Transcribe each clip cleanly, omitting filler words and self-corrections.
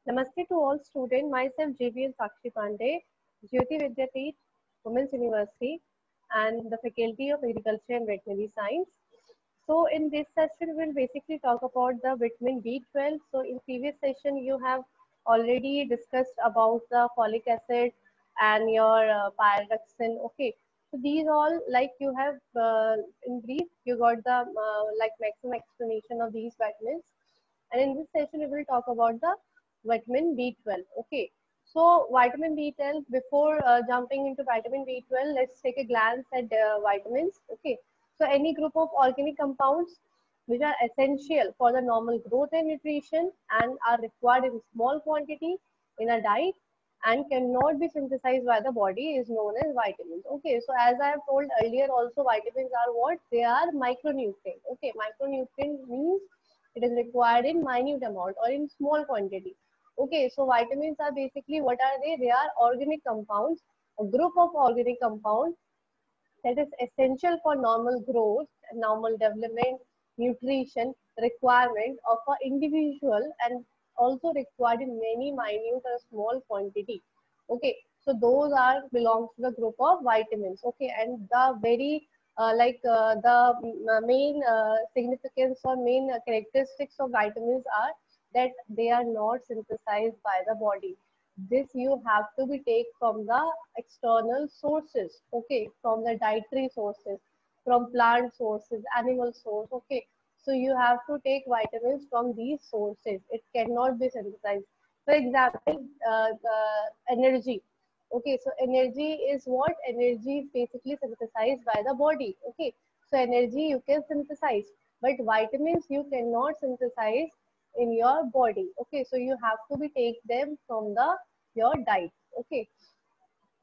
Namaste to all students. Myself JVN Sakshi Pandey, Jyoti Vidyapeeth, Women's University, and the Faculty of Agriculture and Veterinary Science. So in this session, we'll basically talk about the vitamin B12. So in previous session, you have already discussed about the folic acid and your pyridoxine. Okay, so these all like you have in brief, you got the like maximum explanation of these vitamins. And in this session, we will talk about the vitamin B12. Okay, so vitamin B12. Before jumping into vitamin B12, let's take a glance at vitamins. Okay, so any group of organic compounds which are essential for the normal growth and nutrition and are required in small quantity in a diet and cannot be synthesized by the body is known as vitamins. Okay, so as I have told earlier, also vitamins are what? They are micronutrients. Okay, micronutrient means it is required in minute amount or in small quantity. Okay, so vitamins are basically what are they? They are organic compounds, a group of organic compounds that is essential for normal growth, normal development, nutrition requirement of an individual and also required in many minute or small quantity. Okay, so those are belongs to the group of vitamins. Okay, and the very main significance or main characteristics of vitamins are that they are not synthesized by the body. This you have to be take from the external sources. Okay, from the dietary sources, from plant sources, animal source. Okay, so you have to take vitamins from these sources. It cannot be synthesized. For example, the energy. Okay, so energy is what? Energy is basically synthesized by the body. Okay, so energy you can synthesize, but vitamins you cannot synthesize in your body. Okay, so you have to be take them from the your diet. Okay,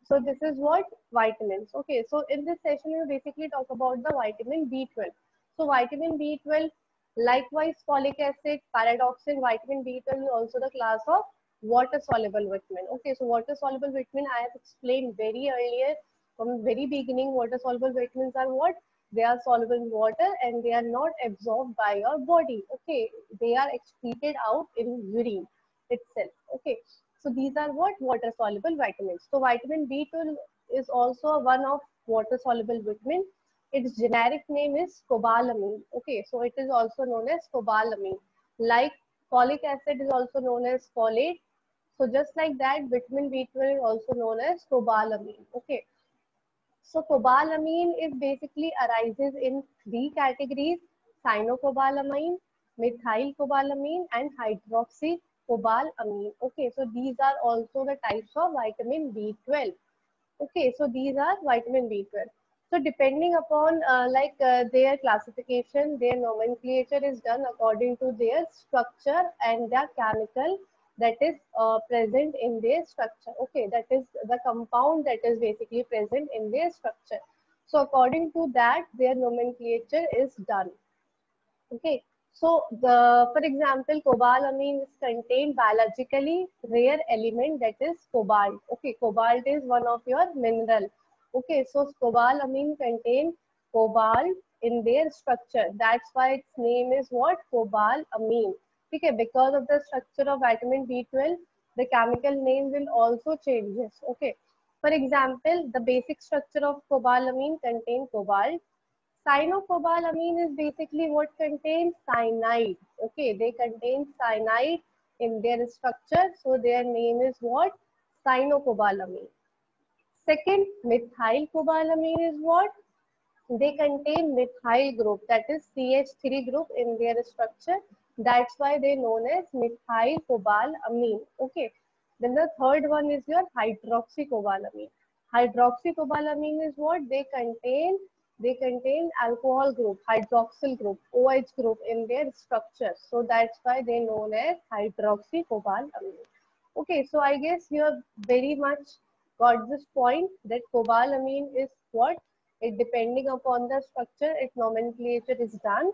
so this is what vitamins. Okay, so in this session we basically talk about the vitamin B12. So vitamin B12, likewise folic acid, pyridoxine, vitamin B12 is also the class of water soluble vitamin. Okay, so water soluble vitamin I have explained very earlier from very beginning. Water soluble vitamins are what? They are soluble in water and they are not absorbed by your body. Okay, they are excreted out in urine itself. Okay, so these are what? Water soluble vitamins. So vitamin B12 is also one of water soluble vitamin. Its generic name is cobalamin. Okay, so it is also known as cobalamin. Like folic acid is also known as folate. So just like that, vitamin B12 is also known as cobalamin. Okay, so cobalamin is basically arises in three categories: cyanocobalamin, methylcobalamin, and hydroxycobalamin. Okay, so these are also the types of vitamin B12. Okay, so these are vitamin B12. So depending upon their classification, their nomenclature is done according to their structure and their chemical that is present in their structure. Okay, that is the compound that is basically present in their structure. So according to that, their nomenclature is done. Okay, so for example, cobalamin is contained biologically rare element that is cobalt. Okay, cobalt is one of your mineral. Okay, so cobalamin contain cobalt in their structure. That's why its name is what? Cobalamin. Okay, because of the structure of vitamin B12, the chemical name will also changes. Okay, for example, the basic structure of cobalamin contain cobalt. Cyanocobalamin is basically what contains cyanide. Okay, they contain cyanide in their structure, so their name is what? Cyanocobalamin. Second, methylcobalamin is what? They contain methyl group, that is CH3 group in their structure. That's why they known as methylcobalamin. Okay. Then the third one is your hydroxycobalamin. Hydroxycobalamin is what? They contain alcohol group, hydroxyl group, OH group in their structure. So that's why they known as hydroxycobalamin. Okay, so I guess you have very much got this point that cobalamin is what? It depending upon the structure, its nomenclature is done.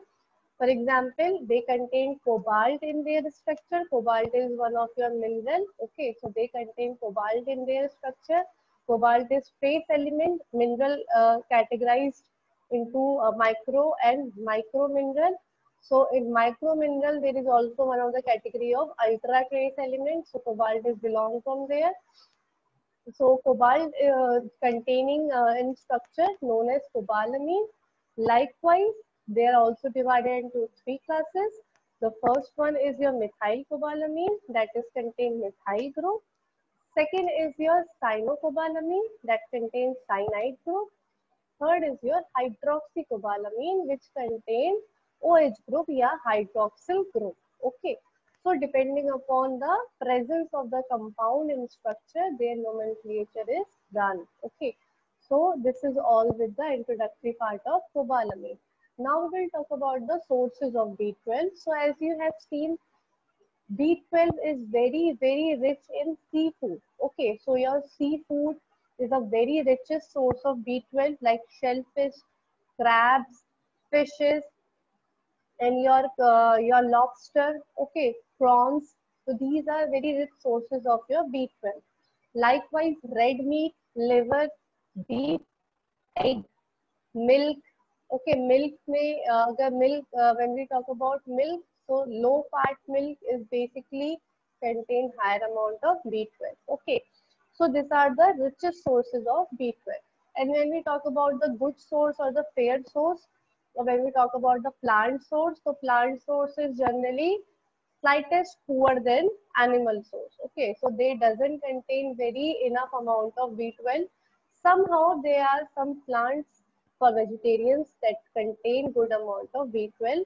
For example, they contain cobalt in their structure. Cobalt is one of your mineral. Okay, so they contain cobalt in their structure. Cobalt is trace element, mineral categorized into a micro and micro mineral. So in micro mineral, there is also one of the category of ultra trace elements. So cobalt is belong from there. So cobalt containing in structure known as cobalamin. Likewise, they are also divided into three classes. The first one is your methyl cobalamin, that is contain methyl group. Second is your cyanocobalamin, that contains cyanide group. Third is your hydroxycobalamin, which contains OH group या hydroxyl group. Okay. So depending upon the presence of the compound in structure, their nomenclature is done. Okay. So this is all with the introductory part of cobalamin. Now we will talk about the sources of B12. So as you have seen, B12 is very, very rich in seafood. Okay, so your seafood is a very richest source of B12 like shellfish, crabs, fishes, and your lobster, okay, prawns. So these are very rich sources of your B12. Likewise, red meat, liver, beef, egg, milk. Okay, milk में अगर milk when we talk about milk, so low fat milk is basically contain higher amount of B12. Okay, so these are the richest sources of B12. And when we talk about the good source or the fair source, when we talk about the plant source, so plant source is generally slightest poor than animal source. Okay, so they doesn't contain very enough amount of B12. Somehow there are some plants for vegetarians that contain good amount of B12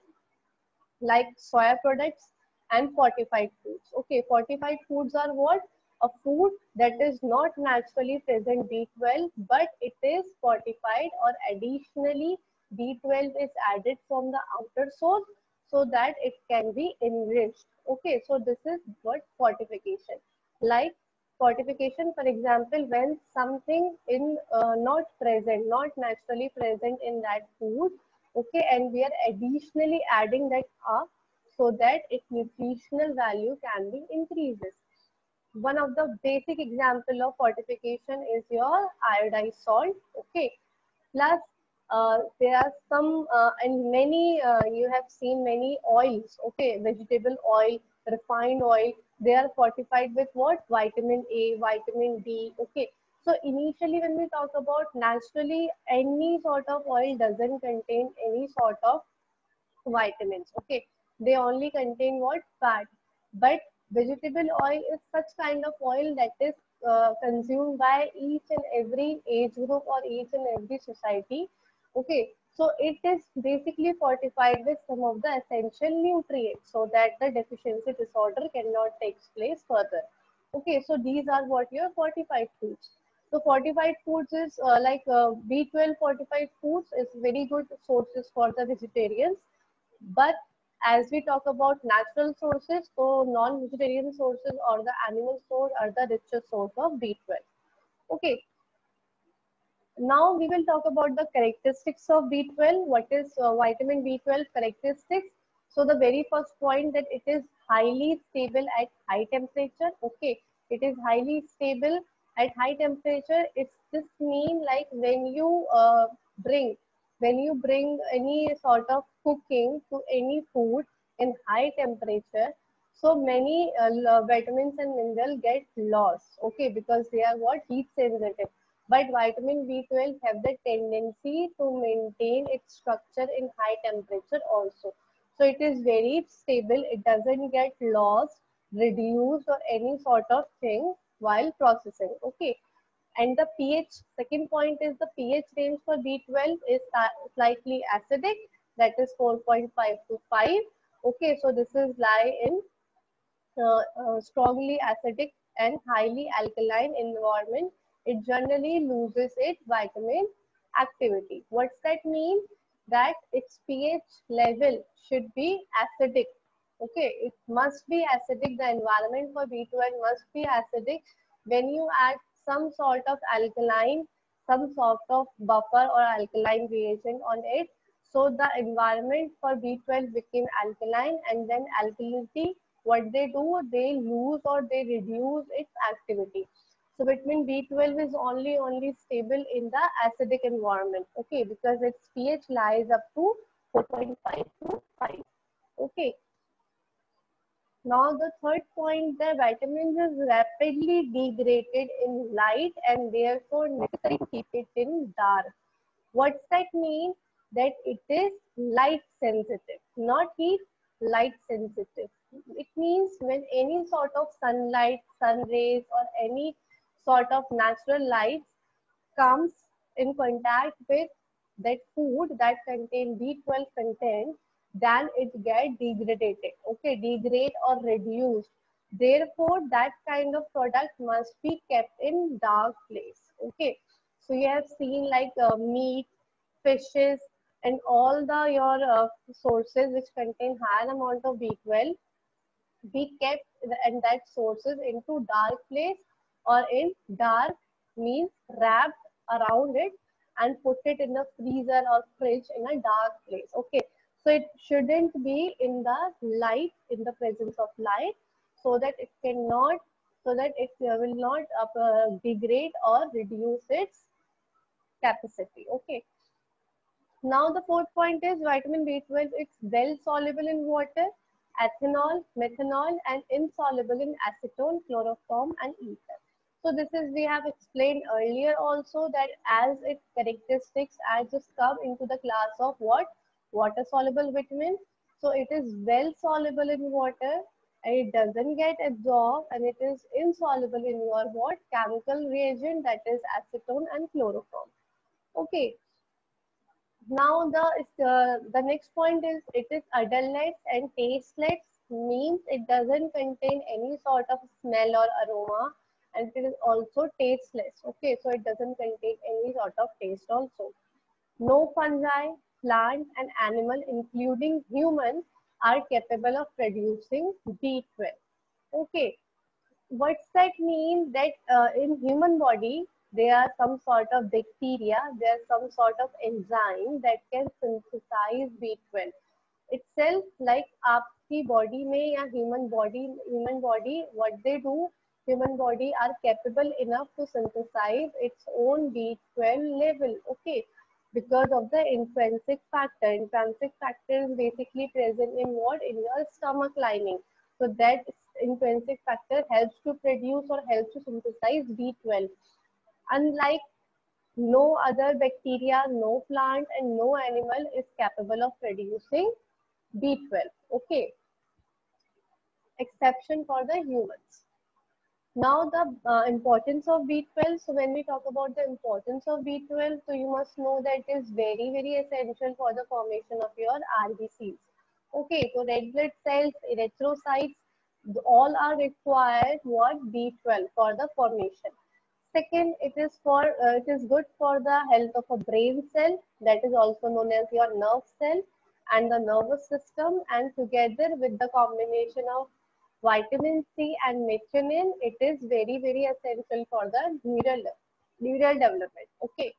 like soya products and fortified foods. Okay, fortified foods are what? A food that is not naturally present B12, but it is fortified or additionally B12 is added from the outer source so that it can be enriched. Okay, so this is what fortification. Like fortification, for example, when something in not present, not naturally present in that food, okay, and we are additionally adding that up so that its nutritional value can be increases. One of the basic example of fortification is your iodized salt. Okay, plus there are some and many you have seen many oils. Okay, vegetable oil, refined oil, they are fortified with what? Vitamin A, vitamin D. Okay, so initially when we talk about naturally, any sort of oil doesn't contain any sort of vitamins. Okay, they only contain what? Fat. But vegetable oil is such kind of oil that is consumed by each and every age group or each and every society. Okay, so it is basically fortified with some of the essential nutrients so that the deficiency disorder cannot take place further. Okay, so these are what your fortified foods. So fortified foods is like B12 fortified foods is very good sources for the vegetarians. But as we talk about natural sources, so non-vegetarian sources or the animal source are the richest source of B12. Okay, now we will talk about the characteristics of B12. What is vitamin B12 characteristics? So the very first point that it is highly stable at high temperature. Okay, it is highly stable at high temperature. It's this mean like when you bring any sort of cooking to any food in high temperature, so many vitamins and mineral get lost. Okay, because they are what? Heat sensitive. But vitamin B12 have the tendency to maintain its structure in high temperature also. So it is very stable. It doesn't get lost, reduced or any sort of thing while processing. Okay. And the pH, second point is the pH range for B12 is slightly acidic, that is 4.5 to 5. Okay, so this is lie in strongly acidic and highly alkaline environment. It generally loses its vitamin activity. What's that mean? That its pH level should be acidic. Okay, it must be acidic. The environment for B12 must be acidic. When you add some sort of alkaline, some sort of buffer or alkaline reagent on it, so the environment for B12 became alkaline, and then alkalinity, what they do, they lose or they reduce its activity. So vitamin B12 is only stable in the acidic environment. Okay, because its pH lies up to 4.5 to 5. Okay. Now the third point, the vitamins is rapidly degraded in light and therefore necessary to keep it in dark. What's that mean? That it is light sensitive, not heat, light sensitive. It means when any sort of sunlight, sun rays or any sort of natural light comes in contact with that food that contain B12 content, then it get degraded, okay, degrade or reduced. Therefore, that kind of product must be kept in dark place, okay. So you have seen like meat, fishes, and all the your sources which contain higher amount of B12 be kept and that sources into dark place or in dark means wrapped around it and put it in the freezer or fridge in a dark place. Okay, so it shouldn't be in the light, in the presence of light, so that it cannot, so that it will not degrade or reduce its capacity. Okay. Now the fourth point is vitamin B12. It's well soluble in water, ethanol, methanol, and insoluble in acetone, chloroform, and ether. So this is, we have explained earlier also that as its characteristics, I just come into the class of what? Water soluble vitamin. So it is well soluble in water and it doesn't get absorbed and it is insoluble in your what? Chemical reagent, that is acetone and chloroform. Okay. Now the next point is it is odorless and tasteless, means it doesn't contain any sort of smell or aroma, and it is also tasteless. Okay, so it doesn't contain any sort of taste also. No fungi, plant and animal including human are capable of producing B12. Okay, what's that mean? That in human body there are some sort of bacteria, there are some sort of enzyme that can synthesize B12 itself. Like आपकी body में या human body what they do, human body are capable enough to synthesize its own B12 level. Okay, because of the intrinsic factor. Intrinsic factor is basically present in what? In your stomach lining. So that intrinsic factor helps to produce or helps to synthesize B12. Unlike no other bacteria, no plant and no animal is capable of producing B12. Okay, exception for the humans. Now the importance of B12. So when we talk about the importance of B12, so you must know that it is very, very essential for the formation of your RBCs. Okay, so red blood cells, erythrocytes, all are required what? B12 for the formation. Second, it is good for the health of a brain cell, that is also known as your nerve cell and the nervous system, and together with the combination of vitamin C and methionine, it is very, very essential for the neural development. Okay.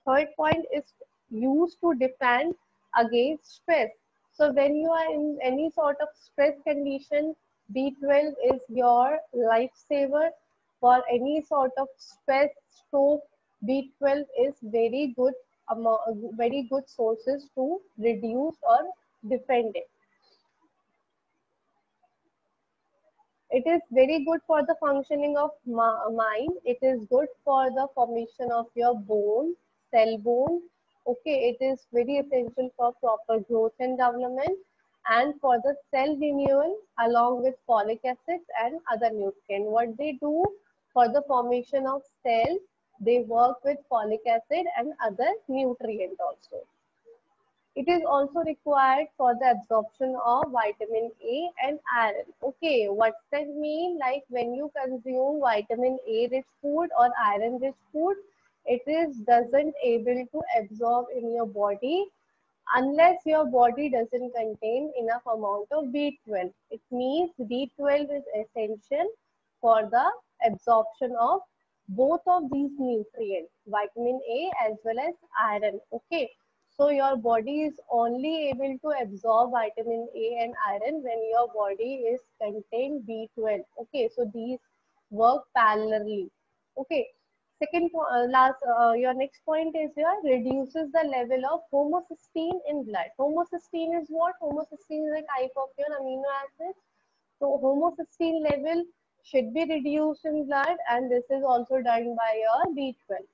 Third point is used to defend against stress. So when you are in any sort of stress condition, B12 is your lifesaver. For any sort of stress, stroke, B12 is very good sources to reduce or defend it. It is very good for the functioning of mind. It is good for the formation of your bone, cell bone. Okay, it is very essential for proper growth and development and for the cell renewal along with folic acids and other nutrients. What they do for the formation of cells, they work with folic acid and other nutrients also. It is also required for the absorption of vitamin A and iron. Okay, what's that mean? Like when you consume vitamin A rich food or iron rich food, it is doesn't able to absorb in your body unless your body doesn't contain enough amount of B12. It means B12 is essential for the absorption of both of these nutrients, vitamin A as well as iron. Okay. So your body is only able to absorb vitamin A and iron when your body is contain B12. Okay, so these work parallelly. Okay. Your next point is here, reduces the level of homocysteine in blood. Homocysteine is what? Homocysteine is a type of your amino acid. So homocysteine level should be reduced in blood, and this is also done by your B12.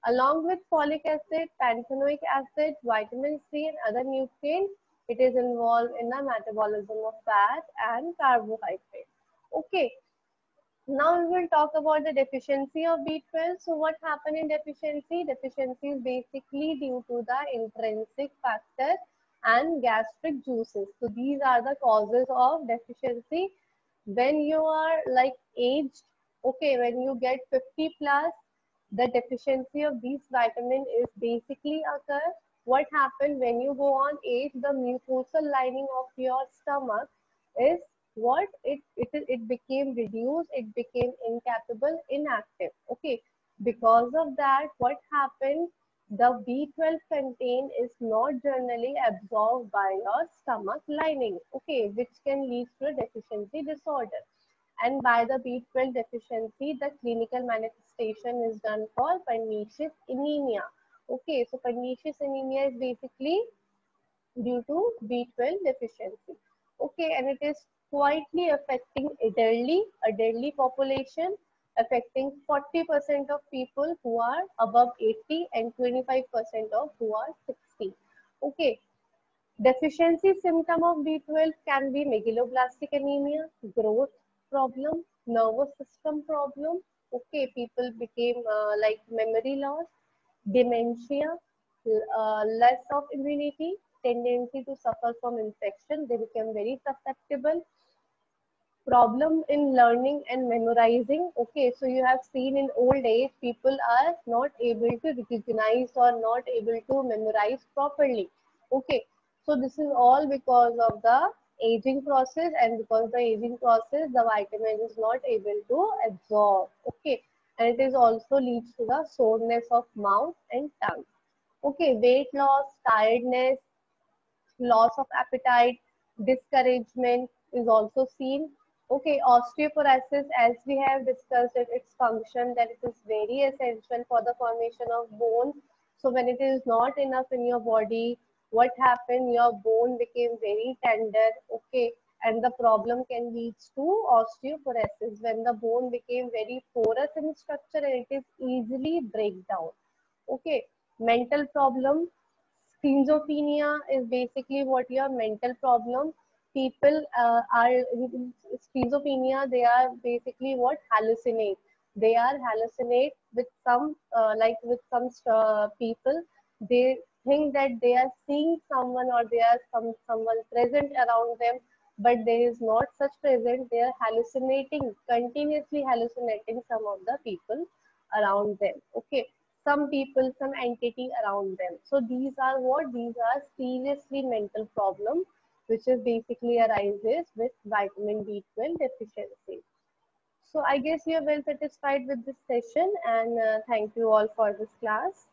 Along with folic acid, pantothenic acid, vitamin C, and other nutrients, it is involved in the metabolism of fat and carbohydrate. Okay. Now we will talk about the deficiency of B12. So what happened in deficiency? Deficiency is basically due to the intrinsic factor and gastric juices. So these are the causes of deficiency. When you are like aged, okay, when you get 50 plus, the deficiency of these vitamins is basically occur. What happened when you go on age, the mucosal lining of your stomach is what it became reduced, it became incapable, inactive. Okay, because of that, what happened, the B12 content is not generally absorbed by your stomach lining, okay, which can lead to a deficiency disorder. And by the B12 deficiency, the clinical manifestation is done for pernicious anemia. Okay, so pernicious anemia is basically due to B12 deficiency. Okay, and it is quietly affecting elderly population, affecting 40% of people who are above 80 and 25% of who are 60. Okay, deficiency symptom of B12 can be megaloblastic anemia, growth problem, nervous system problem. Okay, people became like memory loss, dementia, less of immunity, tendency to suffer from infection. They become very susceptible. Problem in learning and memorizing. Okay, so you have seen in old age, people are not able to recognize or not able to memorize properly. Okay, so this is all because of the aging process, and because the aging process, the vitamin is not able to absorb. Okay, and it is also leads to the soreness of mouth and tongue. Okay, weight loss, tiredness, loss of appetite, discouragement is also seen. Okay, osteoporosis, as we have discussed it, its function, that it is very essential for the formation of bone. So when it is not enough in your body, what happened? Your bone became very tender. Okay, and the problem can lead to osteoporosis when the bone became very porous in structure and it is easily break down. Okay, mental problem. Schizophrenia is basically what your mental problem. People are in schizophrenia. They are basically what hallucinate. They are hallucinate with some with some people. They think that they are seeing someone or they are someone present around them, but there is not such present. They are hallucinating, continuously hallucinating some of the people around them. Okay, some people, some entity around them. So these are what? These are seriously mental problem, which is basically arises with vitamin B12 deficiency. So I guess you are well satisfied with this session, and thank you all for this class.